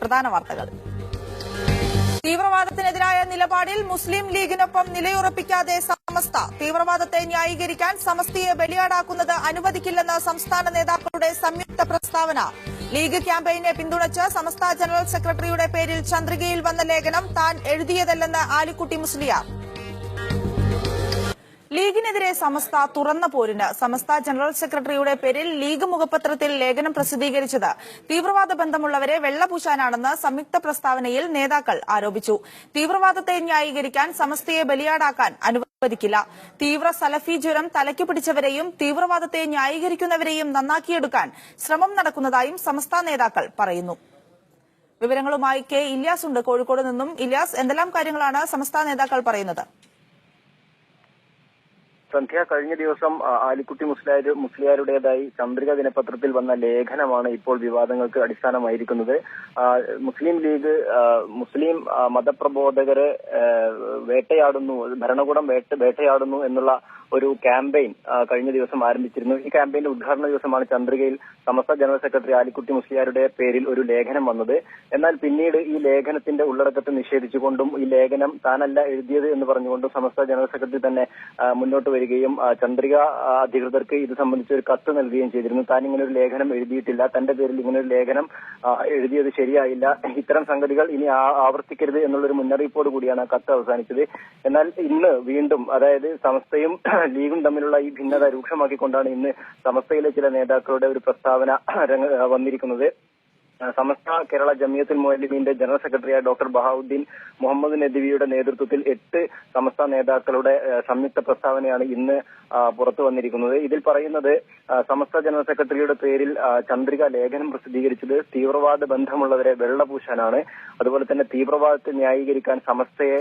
പ്രധാന വാർത്തകൾ. തീവ്രവാദത്തിനെതിരായ നിലപാടിൽ മുസ്ലിം ലീഗിനൊപ്പം നിലയുറപ്പിക്കാതെ സമസ്ത. തീവ്രവാദത്തെ ന്യായീകരിക്കാൻ സമസ്തയെ ബലിയാടാക്കുന്നത് അനുവദിക്കില്ലെന്ന് സംസ്ഥാന നേതാക്കളുടെ സംയുക്ത പ്രസ്താവന. ലീഗ് ക്യാമ്പയിനെ പിന്തുണച്ച് സമസ്ത ജനറൽ സെക്രട്ടറിയുടെ പേരിൽ ചന്ദ്രികയിൽ വന്ന ലേഖനം താൻ എഴുതിയതല്ലെന്ന് ആലിക്കുട്ടി മുസ്ലിയാർ. ലീഗിനെതിരെ സമസ്ത തുറന്ന പോരിന്. സമസ്ത ജനറൽ സെക്രട്ടറിയുടെ പേരിൽ ലീഗ് മുഖപത്രത്തിൽ ലേഖനം പ്രസിദ്ധീകരിച്ചത് തീവ്രവാദ ബന്ധമുള്ളവരെ വെള്ളപൂശാനാണെന്ന് സംയുക്ത പ്രസ്താവനയിൽ നേതാക്കൾ ആരോപിച്ചു. തീവ്രവാദത്തെ ന്യായീകരിക്കാൻ സമസ്തയെ ബലിയാടാക്കാൻ അനുവദിക്കില്ല. തീവ്ര സലഫി ജ്വരം തലയ്ക്ക് പിടിച്ചവരെയും തീവ്രവാദത്തെ ന്യായീകരിക്കുന്നവരെയും നന്നാക്കിയെടുക്കാൻ ശ്രമം നടക്കുന്നതായും സമസ്ത നേതാക്കൾ പറയുന്നു. വിവരങ്ങളുമായി കെ ഇല്യാസ് ഉണ്ട് കോഴിക്കോട് നിന്നും. ഇല്യാസ്, എന്തെല്ലാം കാര്യങ്ങളാണ് സമസ്ത നേതാക്കൾ പറയുന്നത്? സന്ധ്യ, കഴിഞ്ഞ ദിവസം ആലിക്കുട്ടി മുസ്ലിയാരുടേതായി ചന്ദ്രിക ദിനപത്രത്തിൽ വന്ന ലേഖനമാണ് ഇപ്പോൾ വിവാദങ്ങൾക്ക് അടിസ്ഥാനമായിരിക്കുന്നത്. മുസ്ലിം ലീഗ് മുസ്ലിം മതപ്രബോധകരെ വേട്ടയാടുന്നു, ഭരണകൂടം വേട്ടയാടുന്നു എന്നുള്ള ഒരു ക്യാമ്പയിൻ കഴിഞ്ഞ ദിവസം ആരംഭിച്ചിരുന്നു. ഈ ക്യാമ്പയിന്റെ ഉദ്ഘാടന ദിവസമാണ് ചന്ദ്രികയിൽ സമസ്ത ജനറൽ സെക്രട്ടറി ആലിക്കുട്ടി മുസ്ലിയാരുടെ പേരിൽ ഒരു ലേഖനം വന്നത്. എന്നാൽ പിന്നീട് ഈ ലേഖനത്തിന്റെ ഉള്ളടക്കത്തെ നിഷേധിച്ചുകൊണ്ടും ഈ ലേഖനം താനല്ല എഴുതിയത് എന്ന് പറഞ്ഞുകൊണ്ടും സമസ്ത ജനറൽ സെക്രട്ടറി തന്നെ മുന്നോട്ട് വരികയും ചന്ദ്രിക അധികൃതർക്ക് ഇത് സംബന്ധിച്ച് ഒരു കത്ത് നൽകുകയും ചെയ്തിരുന്നു. താൻ ഇങ്ങനെ ഒരു ലേഖനം എഴുതിയിട്ടില്ല, തന്റെ പേരിൽ ഇങ്ങനെ ഒരു ലേഖനം എഴുതിയത് ശരിയായില്ല, ഇത്തരം സംഗതികൾ ഇനി ആവർത്തിക്കരുത് എന്നുള്ളൊരു മുന്നറിയിപ്പോട് കൂടിയാണ് ആ കത്ത് അവസാനിച്ചത്. എന്നാൽ ഇന്ന് വീണ്ടും, അതായത് സമസ്തയും ലീഗും തമ്മിലുള്ള ഈ ഭിന്നത രൂക്ഷമാക്കിക്കൊണ്ടാണ് ഇന്ന് സമസ്തയിലെ ചില നേതാക്കളുടെ ഒരു പ്രസ്താവന വന്നിരിക്കുന്നത്. സമസ്ത കേരള ജമിയത്തുൽ മുഅല്ലിമീന്റെ ജനറൽ സെക്രട്ടറിയായ ഡോക്ടർ ബഹാവുദ്ദീൻ മുഹമ്മദ് നദ്വിയുടെ നേതൃത്വത്തിൽ 8 സമസ്ത നേതാക്കളുടെ സംയുക്ത പ്രസ്താവനയാണ് ഇന്ന് പുറത്തു വന്നിരിക്കുന്നത്. ഇതിൽ പറയുന്നത് സമസ്ത ജനറൽ സെക്രട്ടറിയുടെ പേരിൽ ചന്ദ്രിക ലേഖനം പ്രസിദ്ധീകരിച്ചത് തീവ്രവാദ ബന്ധമുള്ളവരെ വെള്ളപൂശാനാണ്. അതുപോലെ തന്നെ തീവ്രവാദത്തെ ന്യായീകരിക്കാൻ സമസ്തയെ